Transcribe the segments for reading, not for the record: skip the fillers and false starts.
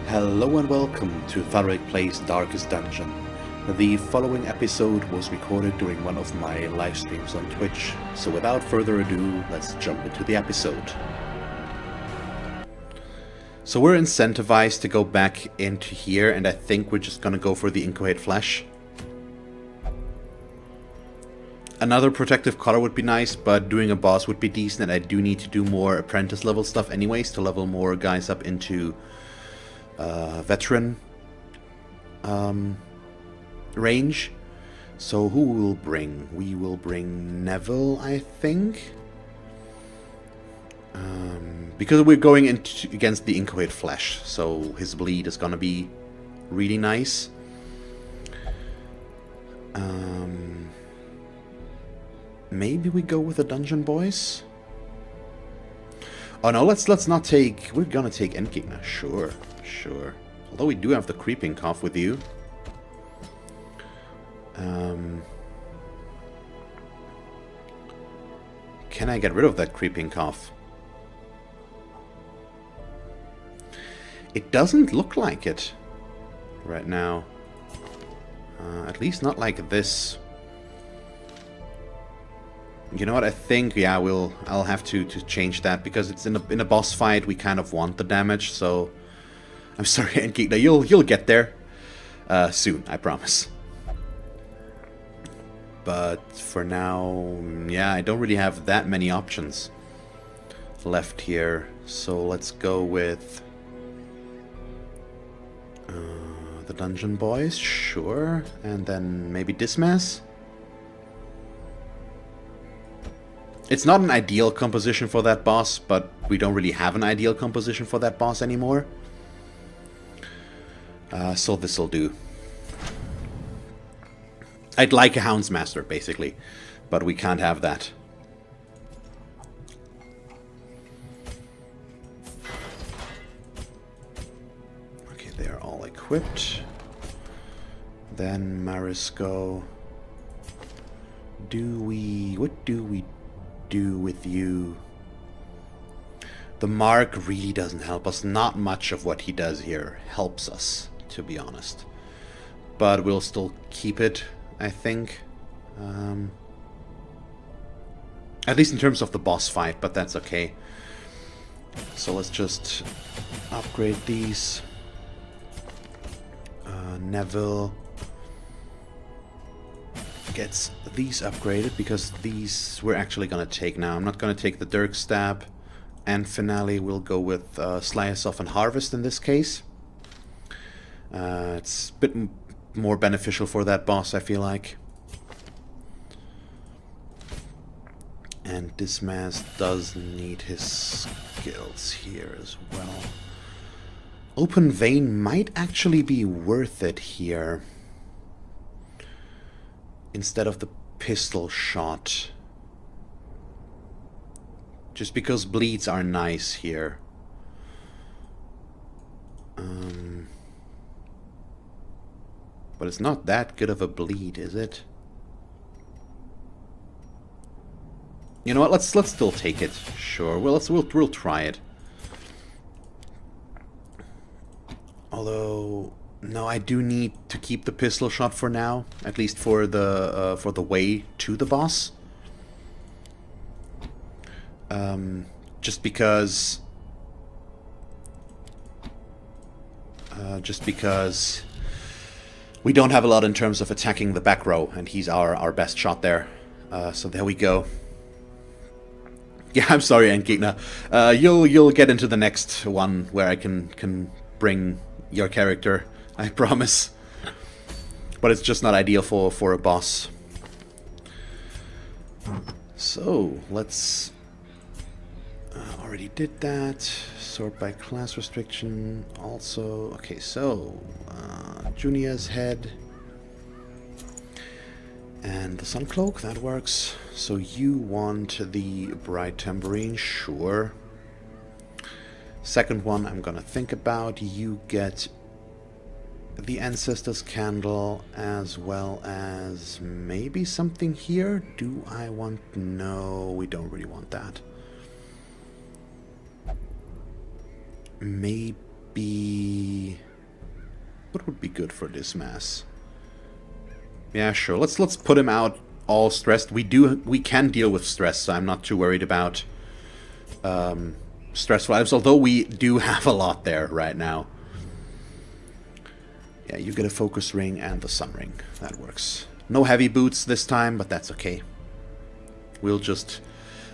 Hello and welcome to Thalric Plays Darkest Dungeon. The following episode was recorded during one of my live streams on Twitch, so without further ado, let's jump into the episode. So we're incentivized to go back into here, and I think we're just gonna go for the Inchoate flesh. Another protective color would be nice, but doing a boss would be decent, and I do need to do more apprentice level stuff anyways to level more guys up into veteran range. So who will bring? We will bring Neville, I think. Because we're going against the Inchoate flesh, so his bleed is gonna be really nice. Maybe we go with the Dungeon Boys? Oh no, let's not take... We're gonna take Endgegner, sure. Although we do have the creeping cough with you. Can I get rid of that creeping cough? It doesn't look like it right now. At least not like this. You know what? I think I'll have to change that because it's in a boss fight. We kind of want the damage, so I'm sorry, Endgegner. You'll get there soon, I promise. But for now, yeah, I don't really have that many options left here. So let's go with the Dungeon Boys, sure, and then maybe Dismas. It's not an ideal composition for that boss, but we don't really have an ideal composition for that boss anymore. So this'll do. I'd like a Houndsmaster, basically, but we can't have that. Okay, they're all equipped. Then Marisco. What do we do with you? The Mark really doesn't help us. Not much of what he does here helps us, to be honest. But we'll still keep it, I think. At least in terms of the boss fight, but that's okay. So let's just upgrade these. Neville gets these upgraded because these we're actually gonna take now. I'm not gonna take the Dirk Stab, and Finale will go with Slice-Off and Harvest in this case. It's a bit more beneficial for that boss, I feel like. And Dismas does need his skills here as well. Open Vein might actually be worth it here instead of the pistol shot. Just because bleeds are nice here. But it's not that good of a bleed, is it? You know what? Let's still take it. Sure. Well, we'll try it. Although, no, I do need to keep the pistol shot for now, at least for the way to the boss. Just because we don't have a lot in terms of attacking the back row, and he's our best shot there. So there we go. Yeah, I'm sorry, Endgegner. You'll get into the next one where I can bring your character, I promise. But it's just not ideal for a boss. So let's. Already did that. Sort by class restriction. Also, okay. So Junior's head and the Sun Cloak, that works. So you want the Bright Tambourine, sure. Second one I'm gonna think about. You get the Ancestor's Candle as well as maybe something here. Do I want... No, we don't really want that. Maybe What would be good for this mass? Yeah, sure. Let's put him out all stressed. We can deal with stress, so I'm not too worried about stressful items, although we do have a lot there right now. Yeah, you get a focus ring and the sun ring. That works. No heavy boots this time, but that's okay. We'll just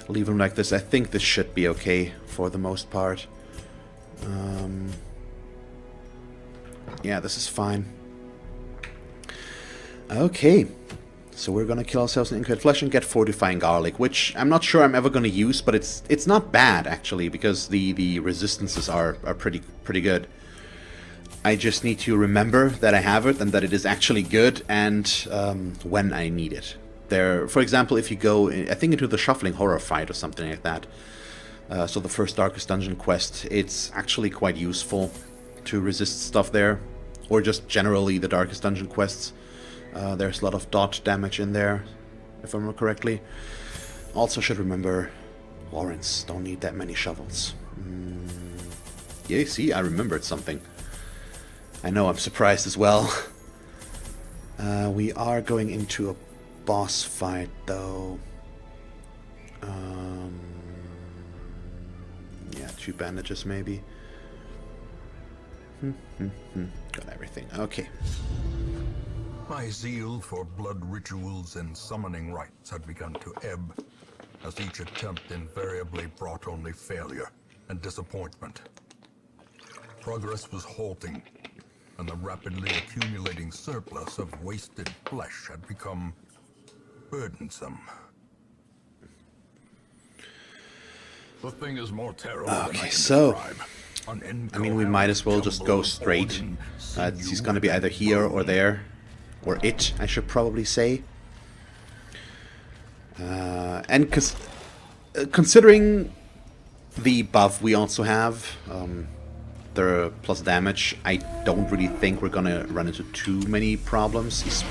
leave them like this. I think this should be okay for the most part. Yeah, this is fine. Okay. So we're gonna kill ourselves in Inchoate Flesh and get Fortifying Garlic, which I'm not sure I'm ever gonna use, but it's not bad actually, because the resistances are pretty good. I just need to remember that I have it and that it is actually good, and when I need it. There, for example, if you go, I think, into the Shuffling Horror fight or something like that, so the first Darkest Dungeon quest, it's actually quite useful to resist stuff there, or just generally the Darkest Dungeon quests. There's a lot of dot damage in there, if I remember correctly. Also should remember, warrants don't need that many shovels. Yeah, see, I remembered something. I know, I'm surprised as well. We are going into a boss fight, though. Yeah, 2 bandages maybe. Got everything. Okay. My zeal for blood rituals and summoning rites had begun to ebb, as each attempt invariably brought only failure and disappointment. Progress was halting, and the rapidly accumulating surplus of wasted flesh had become burdensome. The thing is more terrible than I can describe. I mean, we might as well just go straight. He's gonna be either here or there. Or it, I should probably say. And considering the buff we also have, the plus damage, I don't really think we're gonna run into too many problems.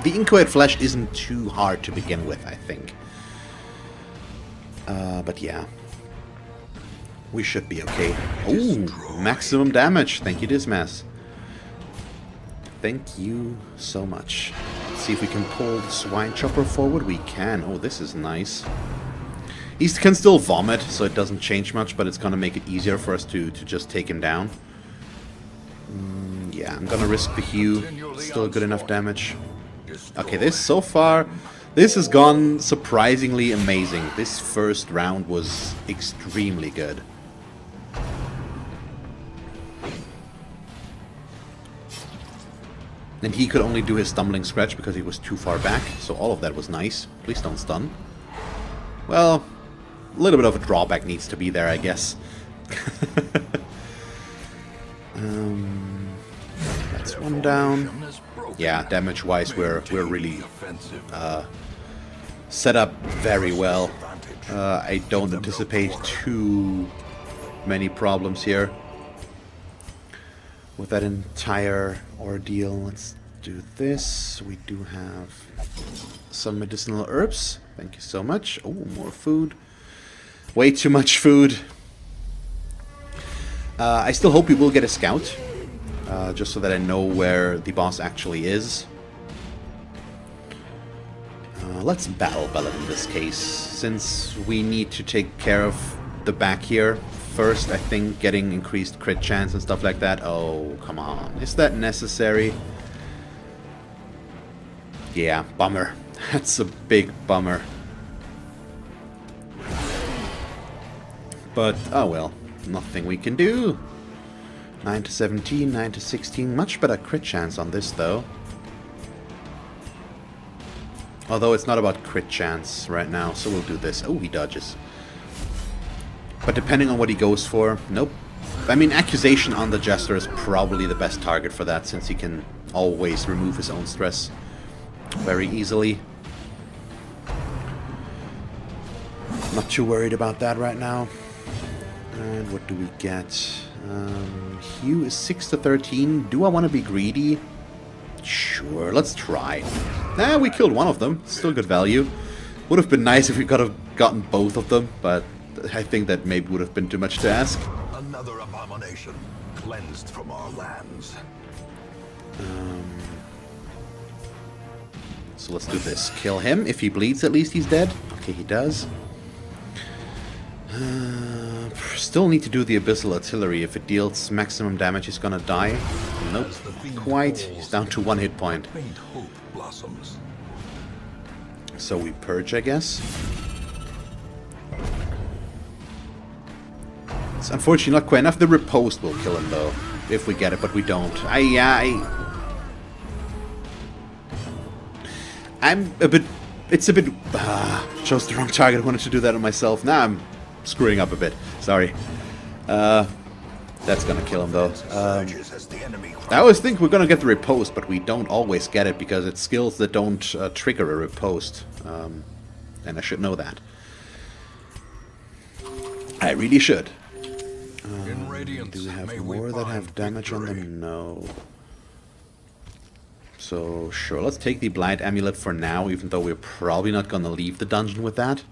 The Inchoate Flesh isn't too hard to begin with, I think. But yeah. We should be okay. Ooh, maximum damage. Thank you, Dismas. Thank you so much. Let's see if we can pull the Swine Chopper forward. We can. Oh, this is nice. He can still vomit, so it doesn't change much, but it's going to make it easier for us to just take him down. Yeah, I'm going to risk the hew. Still good enough damage. Okay, this so far, this has gone surprisingly amazing. This first round was extremely good. And he could only do his Stumbling Scratch because he was too far back, so all of that was nice. Please don't stun. Well, a little bit of a drawback needs to be there, I guess. That's one down. Yeah, damage-wise, we're really set up very well. I don't anticipate too many problems here with that entire ordeal. Let's do this. We do have some medicinal herbs. Thank you so much. Oh, more food. Way too much food. I still hope we will get a scout, just so that I know where the boss actually is. Let's battle Bellet in this case, since we need to take care of the back here. First, I think getting increased crit chance and stuff like that. Oh, come on. Is that necessary? Yeah, bummer. That's a big bummer. But, oh well. Nothing we can do. 9 to 17, 9 to 16. Much better crit chance on this, though. Although it's not about crit chance right now, so we'll do this. Oh, he dodges. But depending on what he goes for, nope. I mean, Accusation on the Jester is probably the best target for that, since he can always remove his own stress very easily. Not too worried about that right now. And what do we get? Hugh is 6 to 13. Do I want to be greedy? Sure, let's try. Nah, we killed one of them. Still good value. Would have been nice if we could have gotten both of them, but I think that maybe would have been too much to ask. Another abomination cleansed from our lands. So let's do this. Kill him. If he bleeds, at least he's dead. Okay, he does. Still need to do the Abyssal Artillery. If it deals maximum damage, he's gonna die. Nope, not quite. He's down to 1 hit point. So we purge, I guess. It's unfortunately not quite enough. The riposte will kill him, though, if we get it, but we don't. I'm a bit... It's a bit... chose the wrong target. I wanted to do that on myself. Now I'm screwing up a bit. Sorry. That's gonna kill him, though. I always think we're gonna get the riposte, but we don't always get it because it's skills that don't trigger a riposte. And I should know that. I really should. Do we have more that have damage on them? No. So, sure, let's take the Blind Amulet for now, even though we're probably not gonna leave the dungeon with that.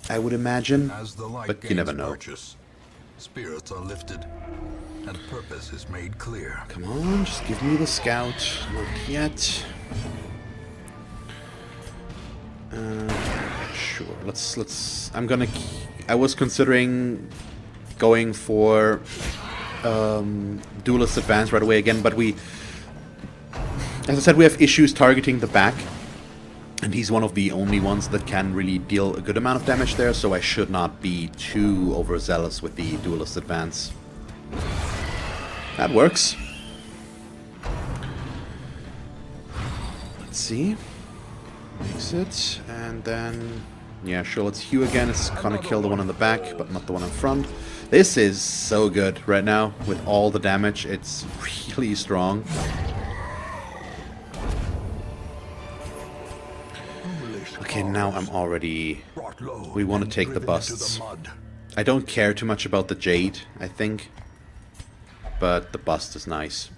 I would imagine, but you never know. Spirits are lifted, and purpose is made clear. Come on, just give me the scout. Not yet. Sure, let's... I was considering going for Duelist Advance right away again, but as I said, we have issues targeting the back. And he's one of the only ones that can really deal a good amount of damage there, so I should not be too overzealous with the Duelist Advance. That works. Let's see. Makes it, and then... Yeah, sure, let's hew again. It's gonna kill the one in the back, but not the one in front. This is so good right now, with all the damage. It's really strong. Okay, now I'm already... We want to take the busts. I don't care too much about the jade, I think. But the bust is nice.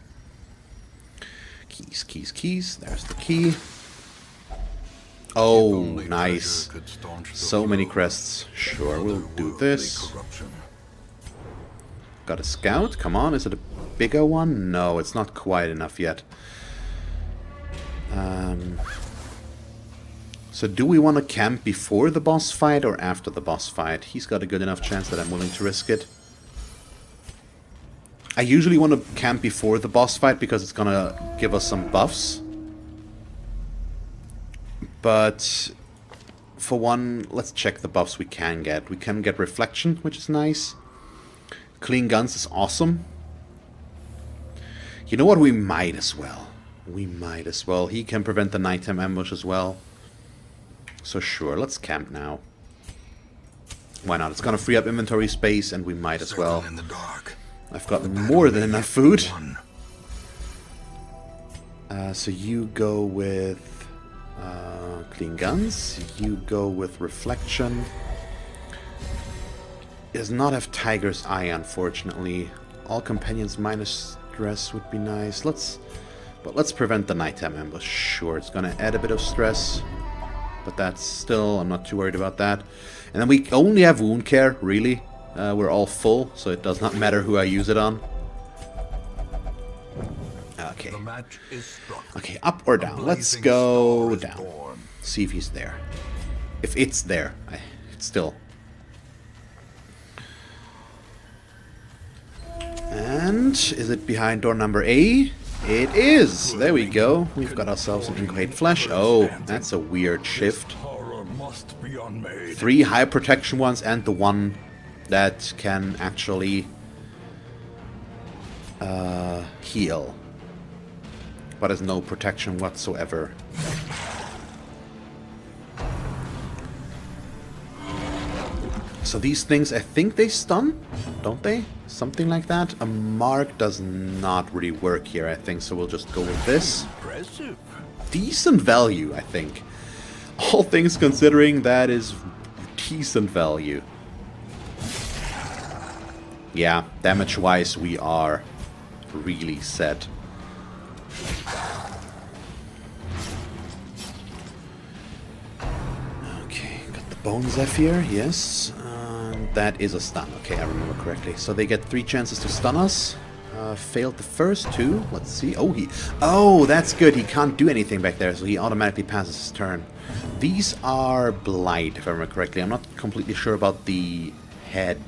Keys, keys, keys. There's the key. Oh, nice. So many crests. Sure, we'll do this. Got a scout. Come on, is it a bigger one? No, it's not quite enough yet. So do we want to camp before the boss fight or after the boss fight? He's got a good enough chance that I'm willing to risk it. I usually want to camp before the boss fight because it's gonna give us some buffs. But for one, let's check the buffs we can get. We can get Reflection, which is nice. Clean Guns is awesome. You know what? We might as well. We might as well. He can prevent the nighttime ambush as well. So sure, let's camp now. Why not? It's gonna free up inventory space, and we might as well. I've got more than enough food. So you go with Clean Guns. You go with Reflection. It does not have Tiger's Eye, unfortunately. All companions minus stress would be nice. Let's prevent the nighttime ambush. Sure, it's gonna add a bit of stress. But that's still, I'm not too worried about that. And then we only have wound care, really. We're all full, so it does not matter who I use it on. Okay. Okay, up or down? Let's go down. See if he's there. If it's there, it's still. And is it behind door number A? It is! There we go. We've got ourselves an Inchoate Flesh. Oh, that's a weird shift. 3 high protection ones and the one that can actually heal. But has no protection whatsoever. So these things, I think they stun, don't they? Something like that. A mark does not really work here, I think, so we'll just go with this. Decent value, I think. All things considering, that is decent value. Yeah, damage-wise, we are really set. Okay, got the Bone Zephyr, yes. That is a stun. Okay, I remember correctly. So they get 3 chances to stun us. Failed the first two. Let's see. Oh, that's good. He can't do anything back there, so he automatically passes his turn. These are blight, if I remember correctly. I'm not completely sure about the head.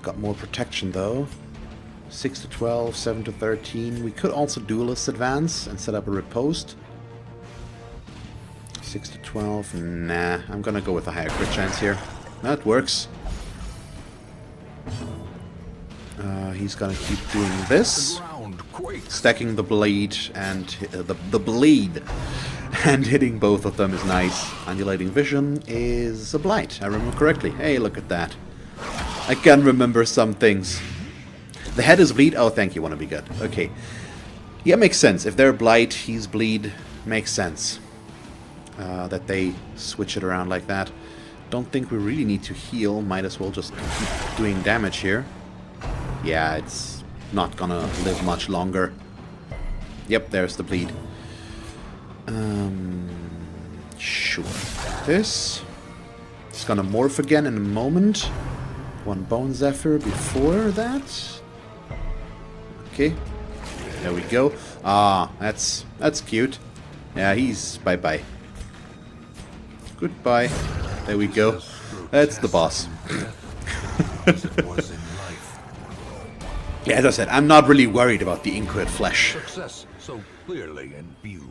Got more protection, though. 6 to 12, 7 to 13. We could also duelist advance and set up a riposte. 6 to 12. Nah, I'm gonna go with a higher crit chance here. That works. He's gonna keep doing this, stacking the blade and the blade, and hitting both of them is nice. Undulating vision is a blight. I remember correctly. Hey, look at that. I can remember some things. The head is bleed. Oh, thank you. Want to be good. Okay. Yeah, makes sense. If they're blight, he's bleed. Makes sense. That they switch it around like that. Don't think we really need to heal. Might as well just keep doing damage here. Yeah, it's not gonna live much longer. Yep, there's the bleed. Sure. This. It's gonna morph again in a moment. One bone zephyr before that. Okay. There we go. Ah, that's cute. Yeah, he's bye-bye. Goodbye. There we go. That's the boss. Yeah, as I said, I'm not really worried about the Inchoate flesh. Success so clearly in view.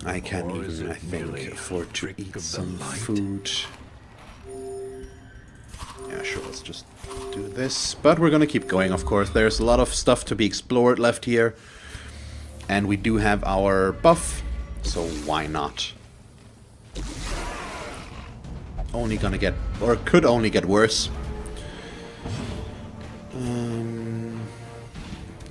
I can even, I think, afford to eat some food. Yeah, sure, let's just do this. But we're gonna keep going, of course. There's a lot of stuff to be explored left here. And we do have our buff, so why not? Only gonna get, or could only get worse.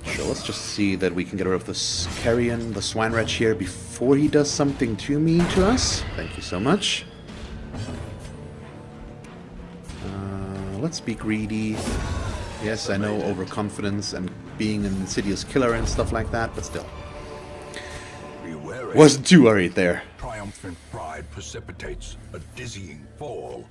Sure, let's just see that we can get rid of this carrion, the swine wretch here, before he does something too mean to us. Thank you so much. Let's be greedy. Yes, I know overconfidence and being an insidious killer and stuff like that, but still. Wasn't too worried there. Triumphant pride precipitates a dizzying fall.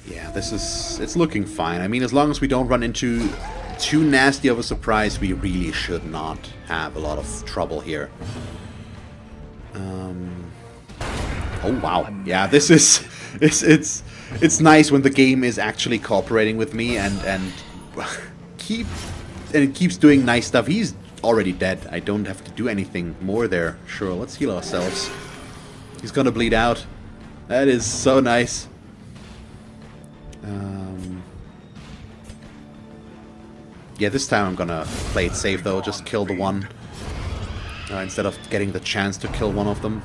Yeah, it's looking fine. I mean, as long as we don't run into too nasty of a surprise, we really should not have a lot of trouble here. Oh wow, yeah, this is it's nice when the game is actually cooperating with me and it keeps doing nice stuff. He's already dead. I don't have to do anything more there. Sure, let's heal ourselves. He's gonna bleed out. That is so nice. Yeah, this time I'm gonna play it safe though, just kill the one. Instead of getting the chance to kill one of them.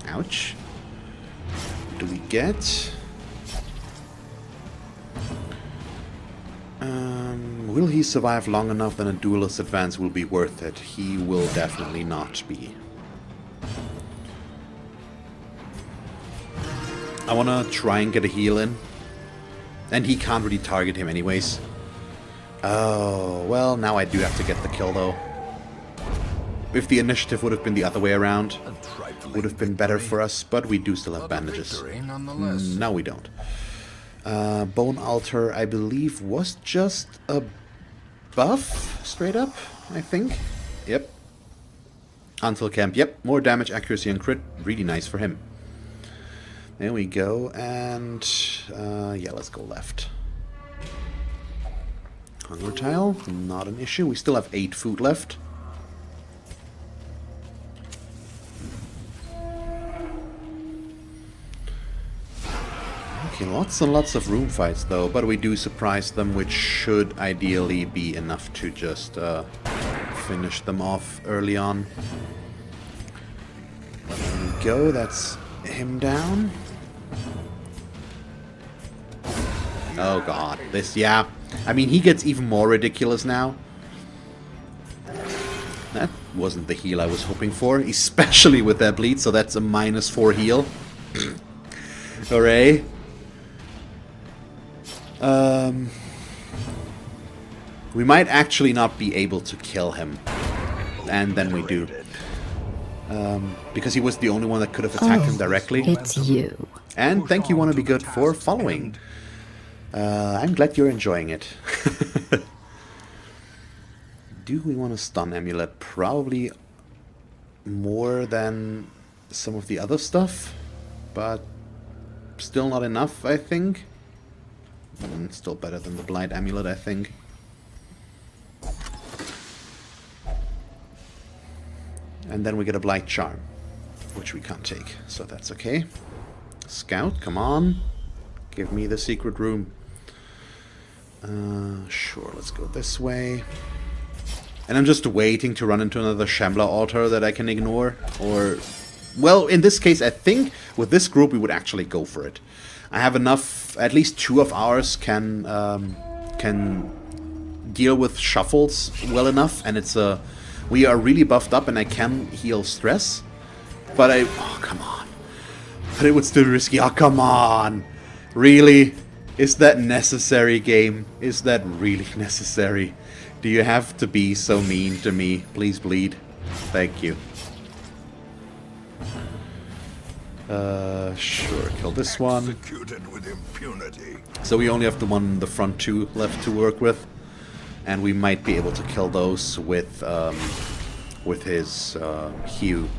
Ouch. What do we get? Will he survive long enough that a duelist advance will be worth it? He will definitely not be. I wanna try and get a heal in. And he can't really target him anyways. Oh, well, now I do have to get the kill though. If the initiative would have been the other way around, would have been better for us, but we do still have bandages. No, we don't. Bone Altar, I believe, was just a buff, straight up, I think. Yep. Until camp, yep. More damage, accuracy, and crit. Really nice for him. There we go, and yeah, let's go left. Hunger tile, not an issue. We still have 8 food left. Okay, lots and lots of room fights though, but we do surprise them, which should ideally be enough to just finish them off early on. There we go, that's him down. Oh god, this, yeah. I mean, he gets even more ridiculous now. That wasn't the heal I was hoping for, especially with that bleed, so that's a -4 heal. Hooray. We might actually not be able to kill him. And then we do. Because he was the only one that could have attacked him directly. It's you. And thank you, Wanna Be Good, for following. I'm glad you're enjoying it. Do we want a stun amulet? Probably more than some of the other stuff, but still not enough, I think. Still better than the blight amulet, I think. And then we get a blight charm, which we can't take, so that's okay. Scout, come on. Give me the secret room. Sure, let's go this way. And I'm just waiting to run into another Shambler altar that I can ignore. Or, well, in this case, I think with this group we would actually go for it. I have enough, at least 2 of ours can deal with shuffles well enough. And it's we are really buffed up and I can heal stress. But oh, come on. But it would still be risky. Oh, come on. Really? Is that necessary, game? Is that really necessary? Do you have to be so mean to me? Please bleed. Thank you. Sure, kill this one. Executed with impunity. So we only have the front 2 left to work with. And we might be able to kill those with his hue.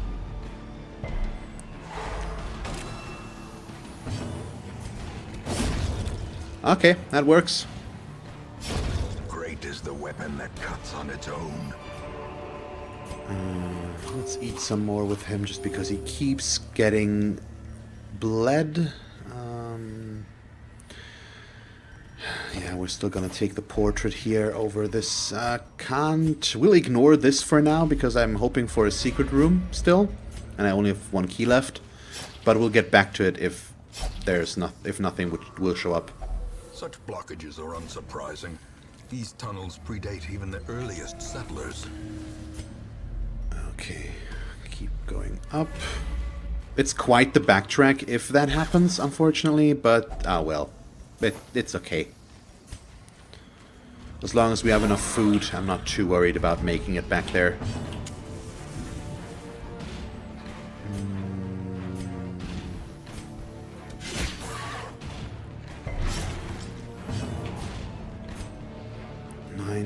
Okay, that works. Great is the weapon that cuts on its own. Let's eat some more with him just because he keeps getting bled. Yeah, we're still gonna take the portrait here over this. We'll ignore this for now because I'm hoping for a secret room still, and I only have 1 key left. But we'll get back to it if nothing will show up. Such blockages are unsurprising. These tunnels predate even the earliest settlers. Okay, keep going up. It's quite the backtrack if that happens, unfortunately, but well, it's okay. As long as we have enough food, I'm not too worried about making it back there.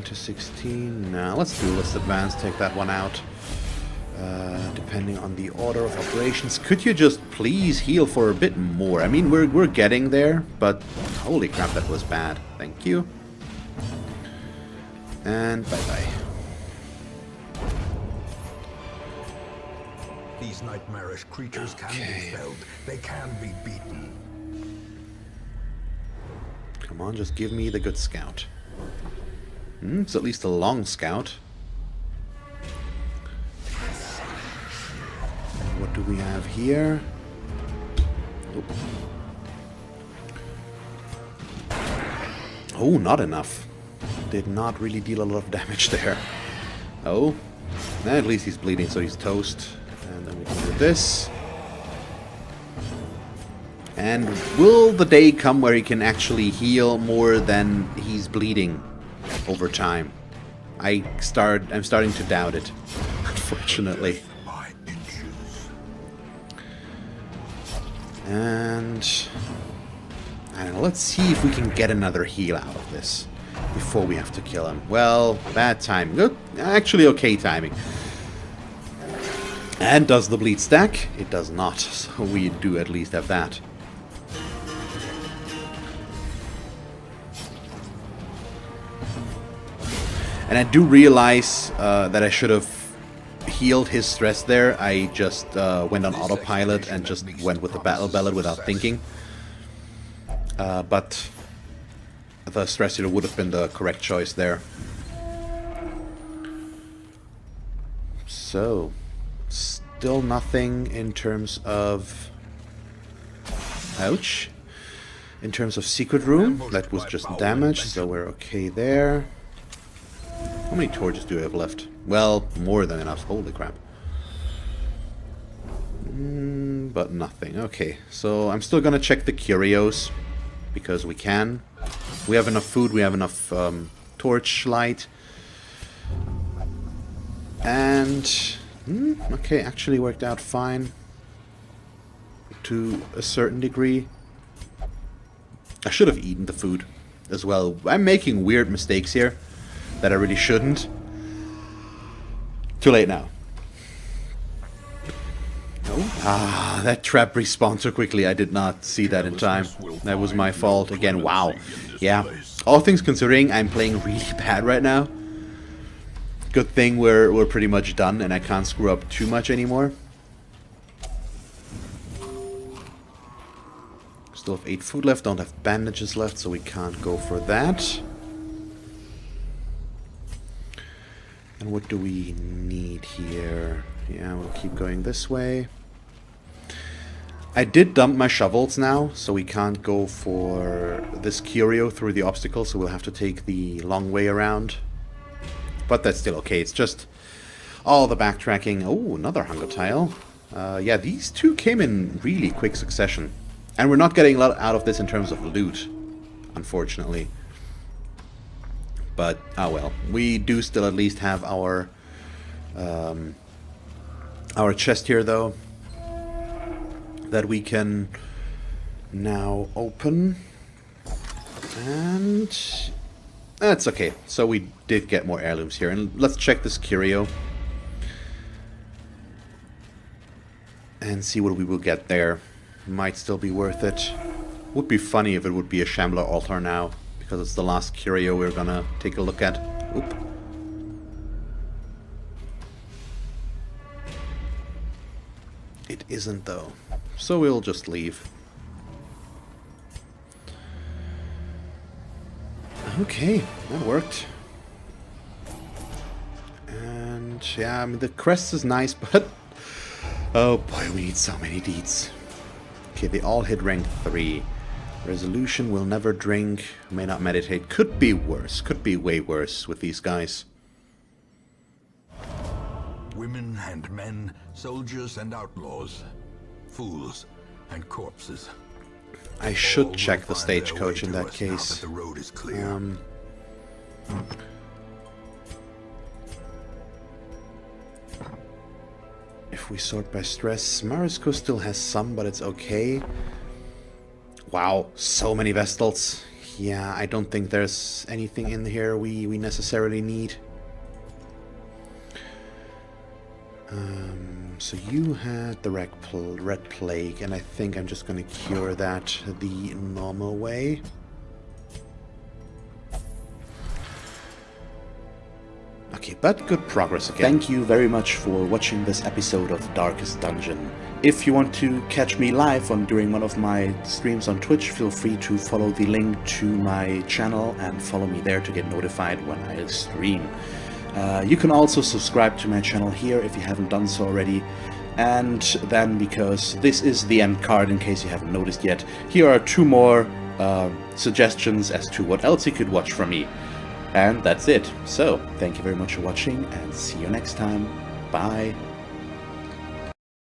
To 16. Now let's advance, take that one out. Depending on the order of operations, could you just please heal for a bit more? I mean, we're getting there, but holy crap, that was bad. Thank you. And bye-bye. These nightmarish creatures can be felled. They can be beaten. Come on, just give me the good scout. It's at least a long scout. What do we have here? Oop. Oh, not enough. Did not really deal a lot of damage there. Oh, at least he's bleeding, so he's toast. And then we can do this. And will the day come where he can actually heal more than he's bleeding over time? I'm starting to doubt it, unfortunately. And I don't know, let's see if we can get another heal out of this before we have to kill him. Well, bad timing. Good, actually okay timing. And does the bleed stack? It does not, so we do at least have that. And I do realize that I should have healed his stress there. I just went on autopilot and just went with the battle ballad without thinking. But the stress healer would have been the correct choice there. So, still nothing in terms of... Ouch. In terms of secret room, that was just damage, so we're okay there. How many torches do I have left? Well, more than enough. Holy crap. But nothing. Okay, so I'm still gonna check the curios, because we can. We have enough food, we have enough torch light. And... okay, actually worked out fine. To a certain degree. I should have eaten the food as well. I'm making weird mistakes here that I really shouldn't. Too late now. Oh, ah, that trap respawned so quickly. I did not see that in time. That was my fault. Again, wow. Yeah. All things considering, I'm playing really bad right now. Good thing we're pretty much done and I can't screw up too much anymore. Still have 8 food left, don't have bandages left, so we can't go for that. And what do we need here? Yeah, we'll keep going this way. I did dump my shovels now, so we can't go for this curio through the obstacle, so we'll have to take the long way around. But that's still okay, it's just all the backtracking. Oh, another hunger tile. Yeah, these two came in really quick succession. And we're not getting a lot out of this in terms of loot, unfortunately. But, oh well. We do still at least have our chest here, though, that we can now open. And that's okay. So we did get more heirlooms here. And let's check this curio and see what we will get there. Might still be worth it. Would be funny if it would be a Shambler altar now, because it's the last curio we're gonna take a look at. Oop. It isn't though, so we'll just leave. Okay, that worked. And yeah, I mean the crest is nice, but oh boy, we need so many deeds. Okay, they all hit rank 3. Resolution, will never drink, may not meditate. Could be worse. Could be way worse with these guys. Women and men, soldiers and outlaws, fools and corpses. I should check the stagecoach in that case. The road is clear. If we sort by stress, Marisko still has some, but it's okay. Wow, so many Vestals. Yeah, I don't think there's anything in here we necessarily need. So you had the Red Plague, and I think I'm just going to cure that the normal way. Okay, but good progress again. Thank you very much for watching this episode of Darkest Dungeon. If you want to catch me live during one of my streams on Twitch, feel free to follow the link to my channel and follow me there to get notified when I stream. You can also subscribe to my channel here if you haven't done so already. And then, because this is the end card in case you haven't noticed yet, here are 2 more suggestions as to what else you could watch from me. And that's it. So, thank you very much for watching, and see you next time. Bye.